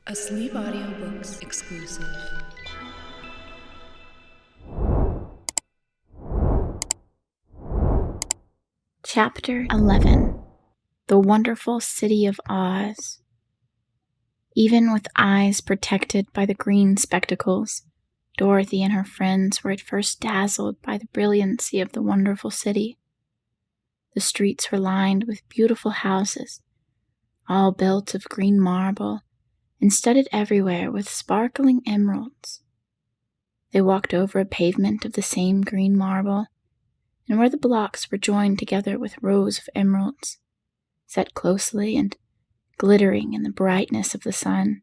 A Sleep Audiobooks exclusive. Chapter 11. The Wonderful City of Oz. Even with eyes protected by the green spectacles, Dorothy and her friends were at first dazzled by the brilliancy of the wonderful city. The streets were lined with beautiful houses, all built of green marble and studded everywhere with sparkling emeralds. They walked over a pavement of the same green marble, and where the blocks were joined together with rows of emeralds, set closely and glittering in the brightness of the sun.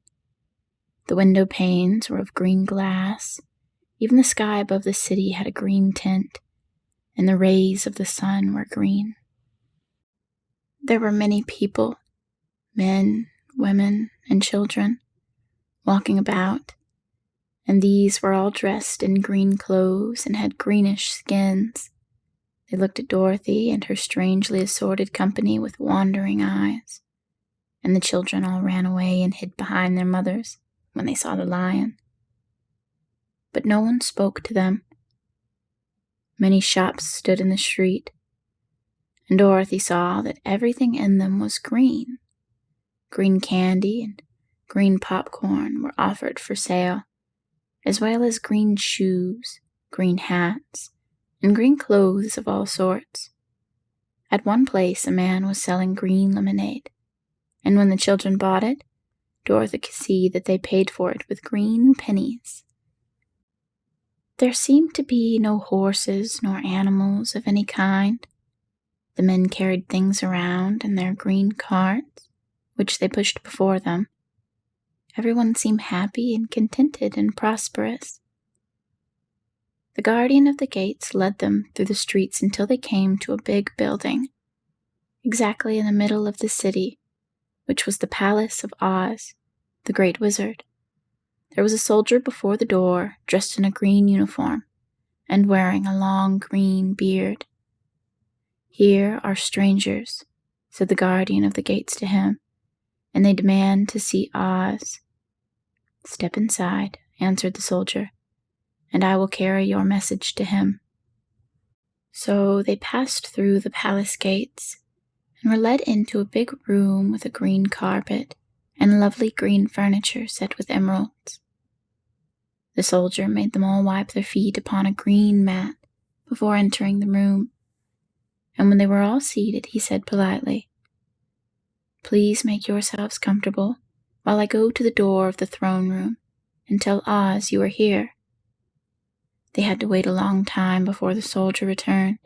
The window panes were of green glass. Even the sky above the city had a green tint, and the rays of the sun were green. There were many people, men, women, and children, walking about, and these were all dressed in green clothes and had greenish skins. They looked at Dorothy and her strangely assorted company with wandering eyes, and the children all ran away and hid behind their mothers when they saw the lion. But no one spoke to them. Many shops stood in the street, and Dorothy saw that everything in them was green. Green candy and green popcorn were offered for sale, as well as green shoes, green hats, and green clothes of all sorts. At one place a man was selling green lemonade, and when the children bought it, Dorothy could see that they paid for it with green pennies. There seemed to be no horses nor animals of any kind. The men carried things around in their green carts, which they pushed before them. Everyone seemed happy and contented and prosperous. The guardian of the gates led them through the streets until they came to a big building, exactly in the middle of the city, which was the Palace of Oz, the Great Wizard. There was a soldier before the door, dressed in a green uniform, and wearing a long green beard. "Here are strangers," said the guardian of the gates to him, "and they demand to see Oz." "Step inside," answered the soldier, "and I will carry your message to him." So they passed through the palace gates and were led into a big room with a green carpet and lovely green furniture set with emeralds. The soldier made them all wipe their feet upon a green mat before entering the room, and when they were all seated, he said politely, "Please make yourselves comfortable while I go to the door of the throne room and tell Oz you are here." They had to wait a long time before the soldier returned.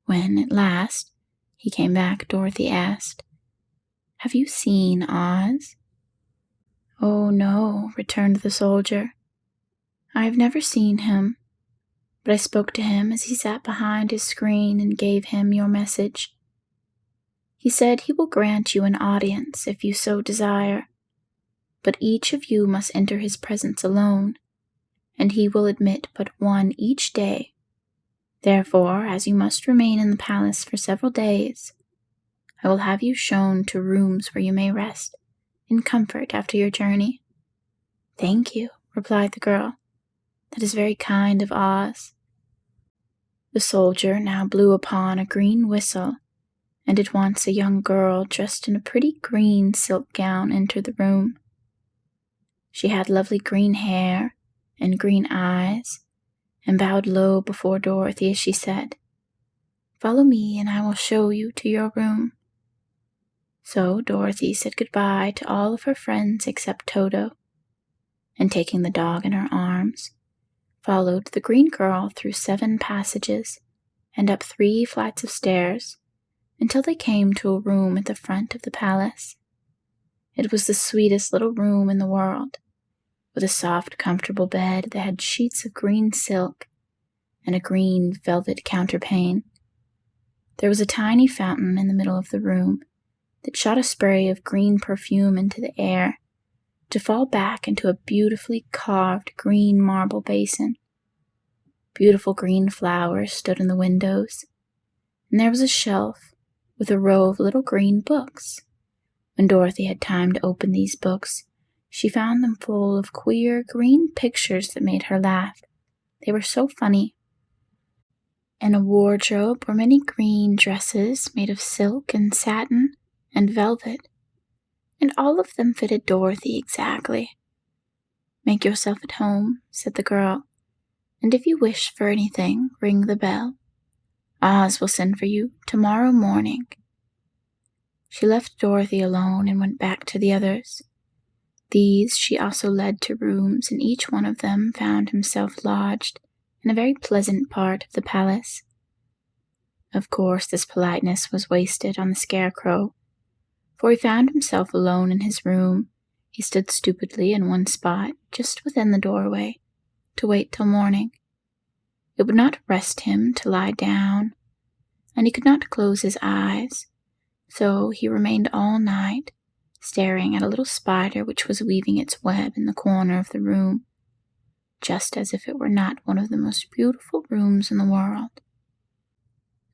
When, at last, he came back, Dorothy asked, "Have you seen Oz?" "Oh, no," returned the soldier. "I have never seen him, but I spoke to him as he sat behind his screen and gave him your message. He said he will grant you an audience if you so desire, but each of you must enter his presence alone, and he will admit but one each day. Therefore, as you must remain in the palace for several days, I will have you shown to rooms where you may rest in comfort after your journey." "Thank you," replied the girl. "That is very kind of Oz." The soldier now blew upon a green whistle, and at once a young girl dressed in a pretty green silk gown entered the room. She had lovely green hair and green eyes, and bowed low before Dorothy as she said, "Follow me and I will show you to your room." So Dorothy said goodbye to all of her friends except Toto, and taking the dog in her arms, followed the green girl through 7 passages and up 3 flights of stairs until they came to a room at the front of the palace. It was the sweetest little room in the world, with a soft, comfortable bed that had sheets of green silk and a green velvet counterpane. There was a tiny fountain in the middle of the room that shot a spray of green perfume into the air, to fall back into a beautifully carved green marble basin. Beautiful green flowers stood in the windows, and there was a shelf with a row of little green books. When Dorothy had time to open these books, She found them full of queer green pictures that made her laugh. They were so funny. In a wardrobe were many green dresses made of silk and satin and velvet, and all of them fitted Dorothy exactly. "Make yourself at home," said the girl, "and if you wish for anything, ring the bell. Oz will send for you tomorrow morning." She left Dorothy alone and went back to the others. These she also led to rooms, and each one of them found himself lodged in a very pleasant part of the palace. Of course, this politeness was wasted on the Scarecrow, for he found himself alone in his room. He stood stupidly in one spot, just within the doorway, to wait till morning. It would not rest him to lie down, and he could not close his eyes, so he remained all night, staring at a little spider which was weaving its web in the corner of the room, just as if it were not one of the most beautiful rooms in the world.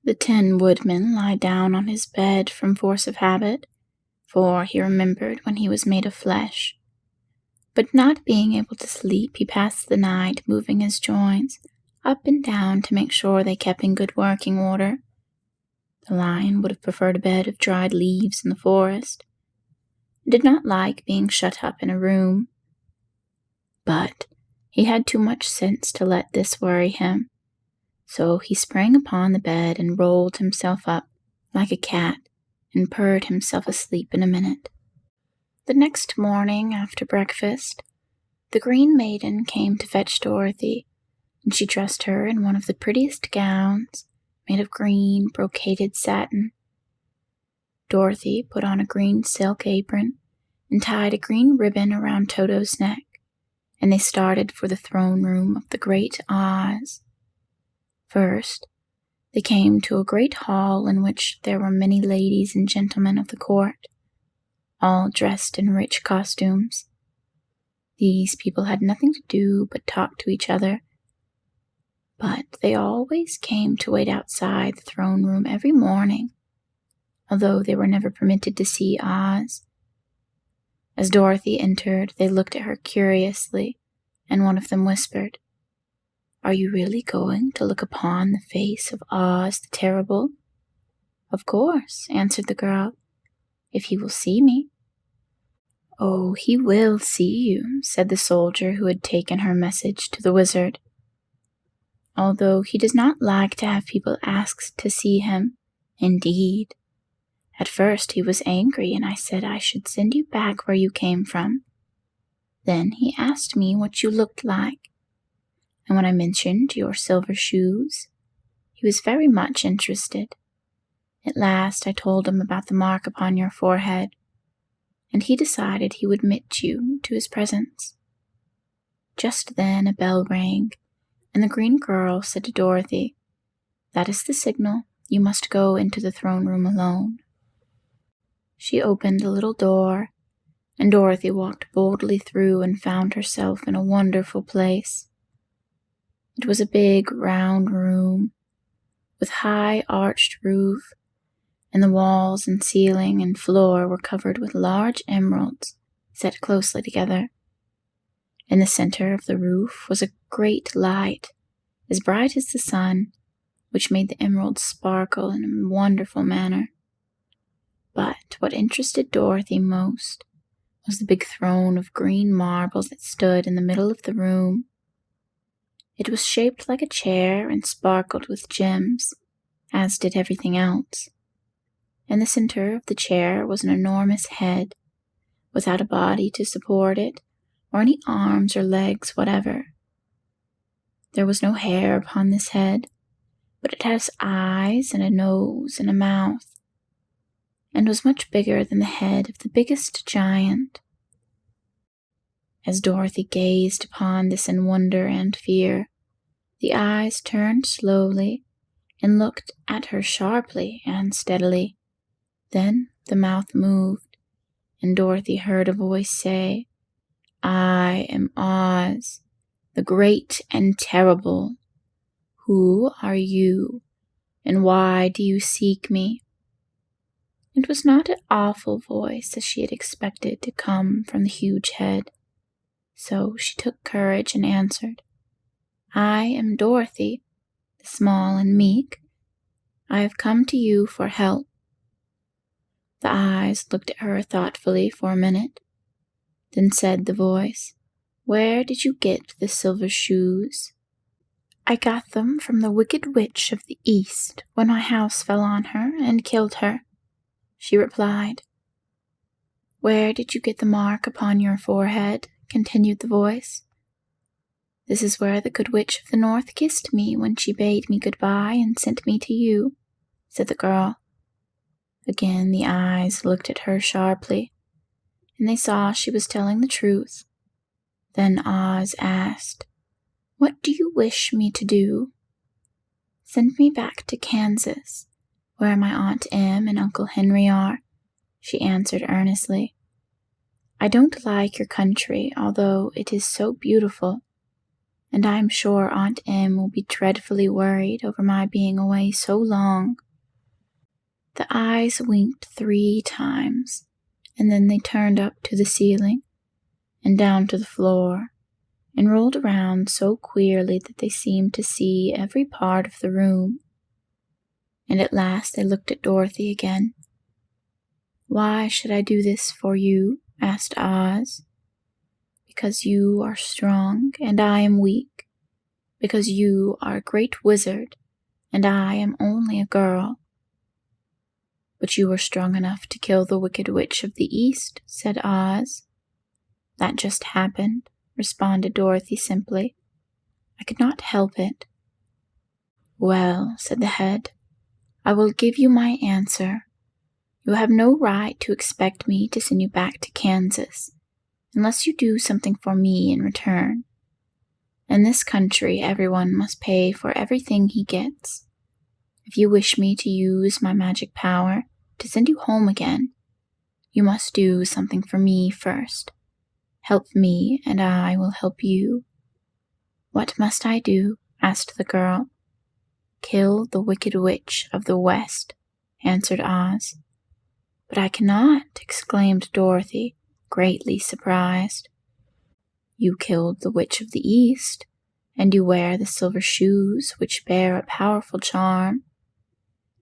The Tin Woodman lay down on his bed from force of habit, for he remembered when he was made of flesh. But not being able to sleep, he passed the night moving his joints up and down to make sure they kept in good working order. The Lion would have preferred a bed of dried leaves in the forest, and did not like being shut up in a room. But he had too much sense to let this worry him, so he sprang upon the bed and rolled himself up like a cat and purred himself asleep in a minute. The next morning, after breakfast, the Green Maiden came to fetch Dorothy, and she dressed her in one of the prettiest gowns, made of green brocaded satin. Dorothy put on a green silk apron and tied a green ribbon around Toto's neck, and they started for the throne room of the great Oz. First, they came to a great hall in which there were many ladies and gentlemen of the court, all dressed in rich costumes. These people had nothing to do but talk to each other, but they always came to wait outside the throne room every morning, although they were never permitted to see Oz. As Dorothy entered, they looked at her curiously, and one of them whispered, "Are you really going to look upon the face of Oz the Terrible?" "Of course," answered the girl, "if he will see me." "Oh, he will see you," said the soldier who had taken her message to the wizard, "although he does not like to have people asked to see him. Indeed, at first he was angry, and I said I should send you back where you came from. Then he asked me what you looked like, and when I mentioned your silver shoes, he was very much interested. At last I told him about the mark upon your forehead, and he decided he would admit you to his presence." Just then a bell rang, and the green girl said to Dorothy, "That is the signal. You must go into the throne room alone." She opened the little door, and Dorothy walked boldly through and found herself in a wonderful place. It was a big, round room, with high arched roof, and the walls and ceiling and floor were covered with large emeralds set closely together. In the center of the roof was a great light, as bright as the sun, which made the emeralds sparkle in a wonderful manner. But what interested Dorothy most was the big throne of green marble that stood in the middle of the room. It was shaped like a chair and sparkled with gems, as did everything else. In the center of the chair was an enormous head, without a body to support it, or any arms or legs whatever. There was no hair upon this head, but it has eyes and a nose and a mouth, and was much bigger than the head of the biggest giant. As Dorothy gazed upon this in wonder and fear, the eyes turned slowly and looked at her sharply and steadily. Then the mouth moved, and Dorothy heard a voice say, "I am Oz, the Great and Terrible. Who are you, and why do you seek me?" It was not an awful voice as she had expected to come from the huge head, so she took courage and answered, "I am Dorothy, the small and meek. I have come to you for help." The eyes looked at her thoughtfully for a minute. Then said the voice, "Where did you get the silver shoes?" "I got them from the Wicked Witch of the East when my house fell on her and killed her," she replied. "Where did you get the mark upon your forehead?" continued the voice. "This is where the Good Witch of the North kissed me when she bade me goodbye and sent me to you," said the girl. Again the eyes looked at her sharply, and they saw she was telling the truth. Then Oz asked, "What do you wish me to do?" "Send me back to Kansas, where my Aunt Em and Uncle Henry are," she answered earnestly. "I don't like your country, although it is so beautiful, and I am sure Aunt Em will be dreadfully worried over my being away so long." The eyes winked 3 times, and then they turned up to the ceiling and down to the floor, and rolled around so queerly that they seemed to see every part of the room. And at last they looked at Dorothy again. "Why should I do this for you?" asked Oz. "Because you are strong and I am weak. Because you are a great wizard and I am only a girl." "But you were strong enough to kill the Wicked Witch of the East," said Oz. "That just happened," responded Dorothy simply. "I could not help it." "Well," said the head, "I will give you my answer. You have no right to expect me to send you back to Kansas unless you do something for me in return. In this country, everyone must pay for everything he gets. If you wish me to use my magic power to send you home again, you must do something for me first. Help me, and I will help you." "What must I do?" asked the girl. "Kill the Wicked Witch of the West," answered Oz. "But I cannot," exclaimed Dorothy, greatly surprised. "You killed the Witch of the East, and you wear the silver shoes which bear a powerful charm.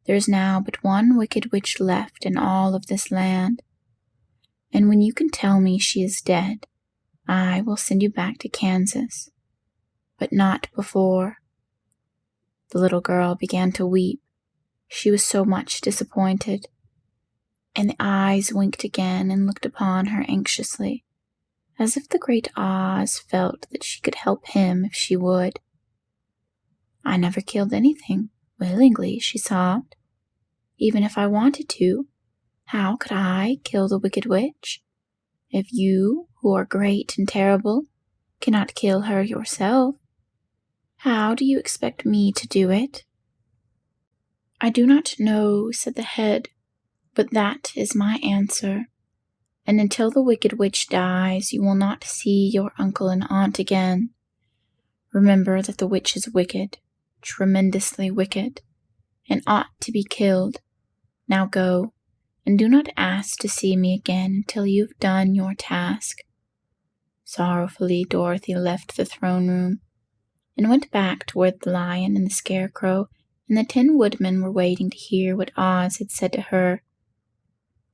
There is now but one Wicked Witch left in all of this land, and when you can tell me she is dead, I will send you back to Kansas, but not before." The little girl began to weep. She was so much disappointed, and the eyes winked again and looked upon her anxiously, as if the great Oz felt that she could help him if she would. "I never killed anything willingly," she sobbed. "Even if I wanted to, how could I kill the Wicked Witch? If you, who are great and terrible, cannot kill her yourself, how do you expect me to do it?" "I do not know," said the head, "but that is my answer. And until the Wicked Witch dies, you will not see your uncle and aunt again. Remember that the witch is wicked, tremendously wicked, and ought to be killed. Now go, and do not ask to see me again until you have done your task." Sorrowfully, Dorothy left the throne room and went back to where the lion and the scarecrow and the Tin Woodman were waiting to hear what Oz had said to her.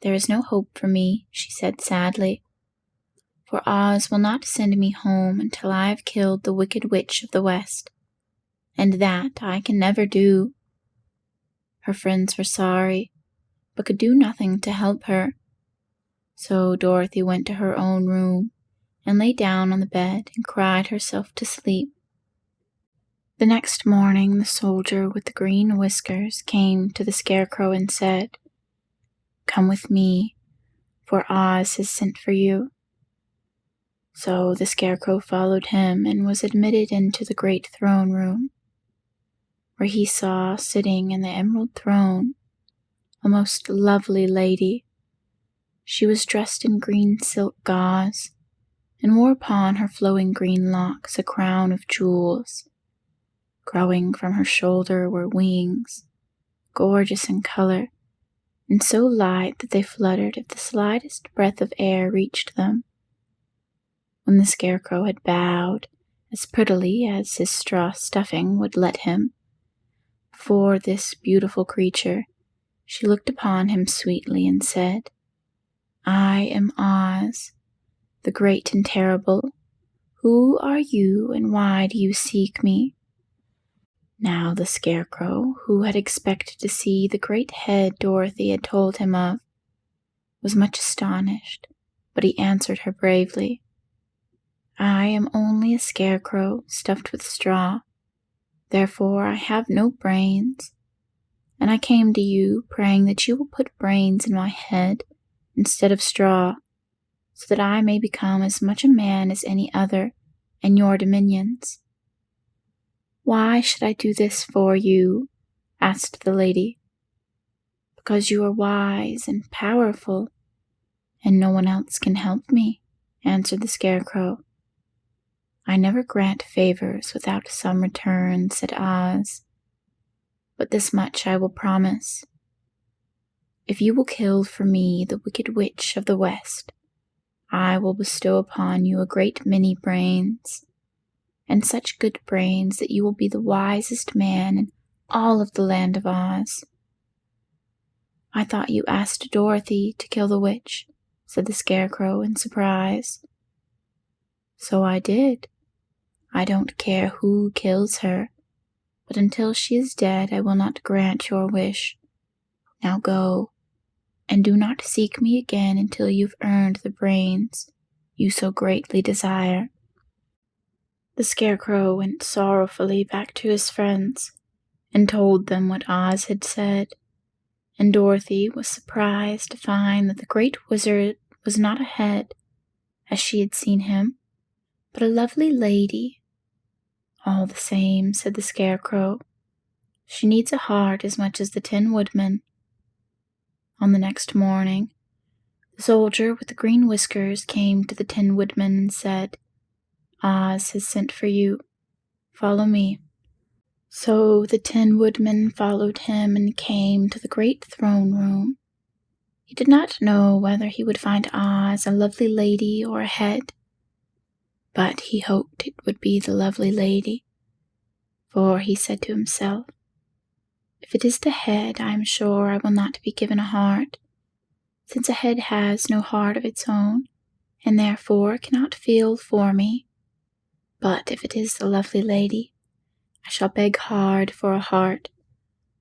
"There is no hope for me," she said sadly, "for Oz will not send me home until I have killed the Wicked Witch of the West, and that I can never do." Her friends were sorry, but could do nothing to help her. So Dorothy went to her own room and lay down on the bed and cried herself to sleep. The next morning the soldier with the green whiskers came to the scarecrow and said, "Come with me, for Oz has sent for you." So the scarecrow followed him and was admitted into the great throne room, where he saw sitting in the emerald throne a most lovely lady. She was dressed in green silk gauze, and wore upon her flowing green locks a crown of jewels. Growing from her shoulder were wings, gorgeous in color, and so light that they fluttered if the slightest breath of air reached them. When the Scarecrow had bowed, as prettily as his straw stuffing would let him, before this beautiful creature, she looked upon him sweetly and said, "I am Oz, the great and terrible. Who are you, and why do you seek me?" Now the Scarecrow, who had expected to see the great head Dorothy had told him of, was much astonished, but he answered her bravely, "I am only a scarecrow stuffed with straw. Therefore I have no brains, and I came to you praying that you will put brains in my head instead of straw, so that I may become as much a man as any other in your dominions." "Why should I do this for you?" asked the lady. "Because you are wise and powerful, and no one else can help me," answered the Scarecrow. "I never grant favors without some return," said Oz. "But this much I will promise. If you will kill for me the Wicked Witch of the West, I will bestow upon you a great many brains, and such good brains that you will be the wisest man in all of the land of Oz." "I thought you asked Dorothy to kill the witch," said the Scarecrow in surprise. "So I did. I don't care who kills her, but until she is dead I will not grant your wish. Now go, and do not seek me again until you've earned the brains you so greatly desire." The Scarecrow went sorrowfully back to his friends and told them what Oz had said, and Dorothy was surprised to find that the great wizard was not a head, as she had seen him, but a lovely lady. "All the same," said the Scarecrow, "she needs a heart as much as the Tin Woodman." On the next morning, the soldier with the green whiskers came to the Tin Woodman and said, "Oz has sent for you. Follow me." So the Tin Woodman followed him and came to the great throne room. He did not know whether he would find Oz a lovely lady or a head, but he hoped it would be the lovely lady, for he said to himself, "If it is the head, I am sure I will not be given a heart, since a head has no heart of its own, and therefore cannot feel for me. But if it is the lovely lady, I shall beg hard for a heart,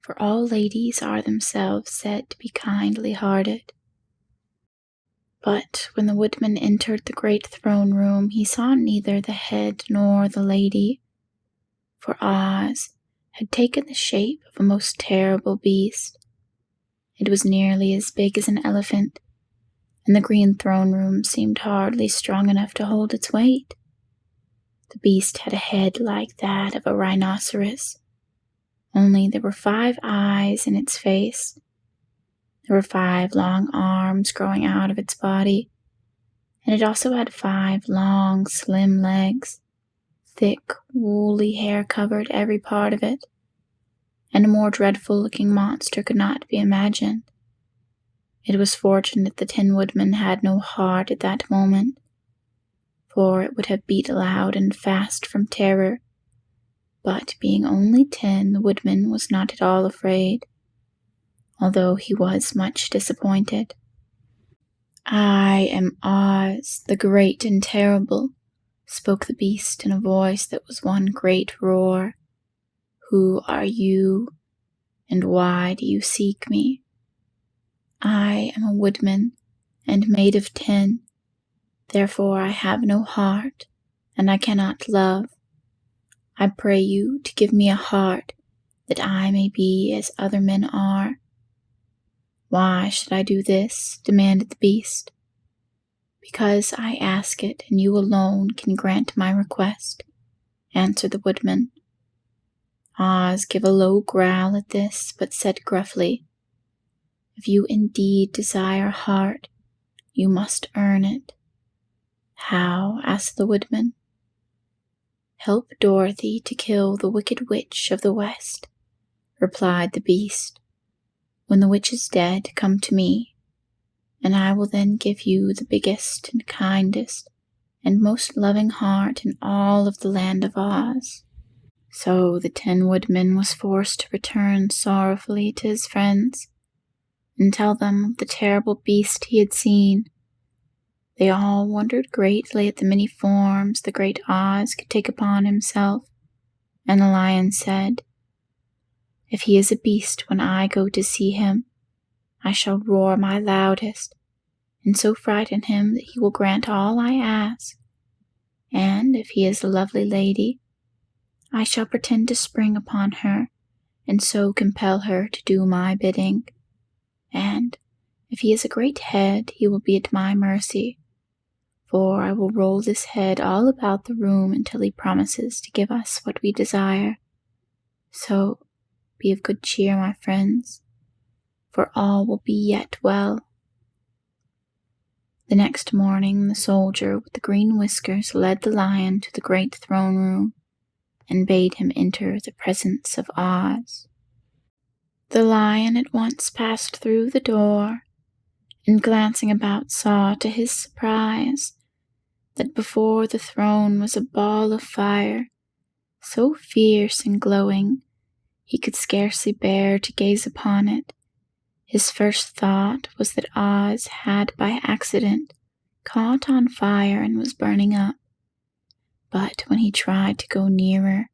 for all ladies are themselves said to be kindly-hearted." But when the Woodman entered the great throne room, he saw neither the head nor the lady, for Oz had taken the shape of a most terrible beast. It was nearly as big as an elephant, and the green throne room seemed hardly strong enough to hold its weight. The beast had a head like that of a rhinoceros, only there were 5 eyes in its face. There were 5 long arms growing out of its body, and it also had 5 long, slim legs. Thick, woolly hair covered every part of it, and a more dreadful-looking monster could not be imagined. It was fortunate the Tin Woodman had no heart at that moment, for it would have beat loud and fast from terror. But being only 10, the Woodman was not at all afraid, although he was much disappointed. "I am Oz, the great and terrible," spoke the beast in a voice that was one great roar. "Who are you, and why do you seek me? I am a woodman, and made of tin. Therefore I have no heart, and I cannot love. I pray you to give me a heart, that I may be as other men are." "Why should I do this?" demanded the beast. "Because I ask it, and you alone can grant my request," answered the Woodman. Oz gave a low growl at this, but said gruffly, "If you indeed desire a heart, you must earn it." "How?" asked the Woodman. "Help Dorothy to kill the Wicked Witch of the West," replied the beast. When the witch is dead, come to me, and I will then give you the biggest and kindest and most loving heart in all of the land of Oz." So the Tin Woodman was forced to return sorrowfully to his friends and tell them of the terrible beast he had seen. They all wondered greatly at the many forms the great Oz could take upon himself, and the Lion said, "If he is a beast when I go to see him, I shall roar my loudest, and so frighten him that he will grant all I ask. And if he is a lovely lady, I shall pretend to spring upon her, and so compel her to do my bidding. And if he is a great head, he will be at my mercy, for I will roll this head all about the room until he promises to give us what we desire. So be of good cheer, my friends, for all will be yet well." The next morning, the soldier with the green whiskers led the Lion to the great throne room and bade him enter the presence of Oz. The Lion at once passed through the door, and glancing about saw to his surprise that before the throne was a ball of fire, so fierce and glowing he could scarcely bear to gaze upon it. His first thought was that Oz had by accident caught on fire and was burning up. But when he tried to go nearer,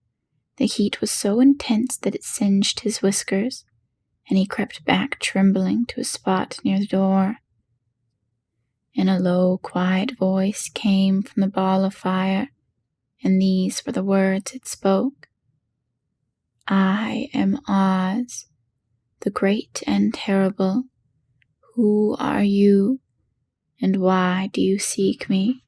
the heat was so intense that it singed his whiskers, and he crept back trembling to a spot near the door. And a low, quiet voice came from the ball of fire, and these were the words it spoke. "I am Oz, the great and terrible. Who are you, and why do you seek me?"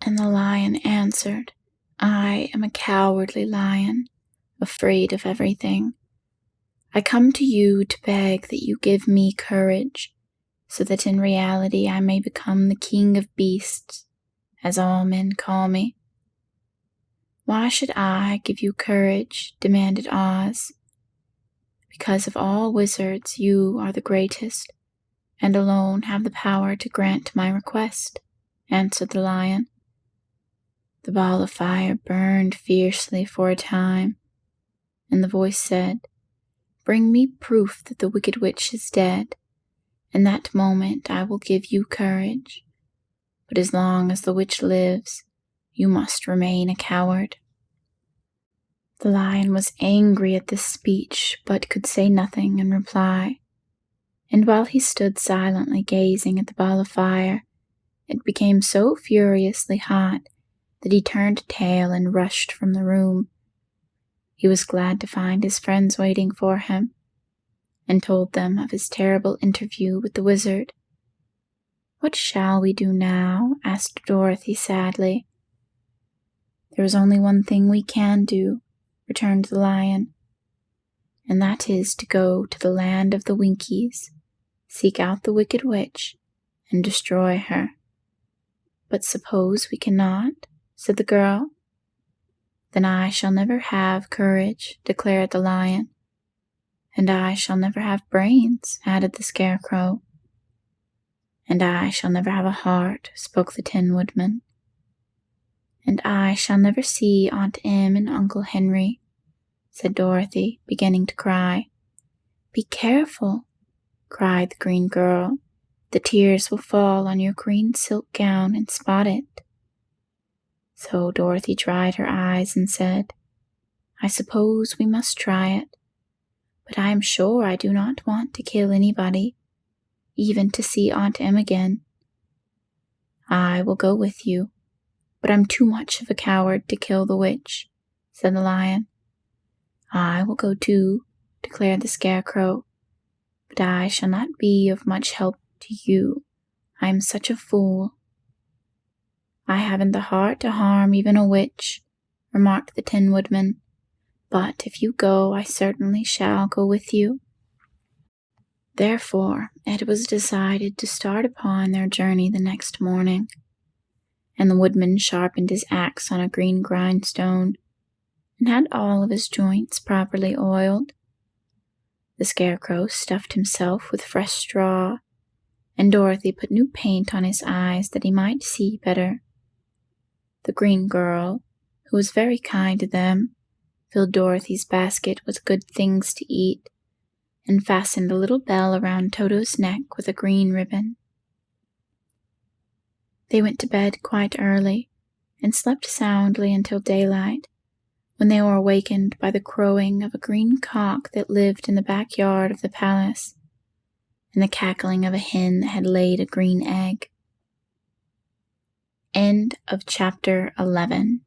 And the Lion answered, "I am a cowardly lion, afraid of everything. I come to you to beg that you give me courage, so that in reality I may become the king of beasts, as all men call me." "Why should I give you courage?" demanded Oz. "Because of all wizards you are the greatest, and alone have the power to grant my request," answered the Lion. The ball of fire burned fiercely for a time, and the voice said, "Bring me proof that the wicked witch is dead. In that moment I will give you courage. But as long as the witch lives, you must remain a coward." The Lion was angry at this speech, but could say nothing in reply. And while he stood silently gazing at the ball of fire, it became so furiously hot that he turned tail and rushed from the room. He was glad to find his friends waiting for him, and told them of his terrible interview with the wizard. "What shall we do now?" asked Dorothy sadly. "There is only one thing we can do," returned the Lion, "and that is to go to the land of the Winkies, seek out the wicked witch, and destroy her." "But suppose we cannot?" said the girl. "Then I shall never have courage," declared the Lion. "And I shall never have brains," added the Scarecrow. "And I shall never have a heart," spoke the Tin Woodman. "And I shall never see Aunt Em and Uncle Henry," said Dorothy, beginning to cry. "Be careful," cried the green girl. "The tears will fall on your green silk gown and spot it." So Dorothy dried her eyes and said, "I suppose we must try it, but I am sure I do not want to kill anybody, even to see Aunt Em again." "I will go with you, but I'm too much of a coward to kill the witch," said the Lion. "I will go too," declared the Scarecrow, "but I shall not be of much help to you. I am such a fool." "I haven't the heart to harm even a witch," remarked the Tin Woodman, "but if you go, I certainly shall go with you." Therefore, it was decided to start upon their journey the next morning, and the Woodman sharpened his axe on a green grindstone and had all of his joints properly oiled. The Scarecrow stuffed himself with fresh straw, and Dorothy put new paint on his eyes that he might see better. The Green Girl, who was very kind to them, filled Dorothy's basket with good things to eat, and fastened a little bell around Toto's neck with a green ribbon. They went to bed quite early, and slept soundly until daylight, when they were awakened by the crowing of a green cock that lived in the backyard of the palace, and the cackling of a hen that had laid a green egg. End of chapter 11.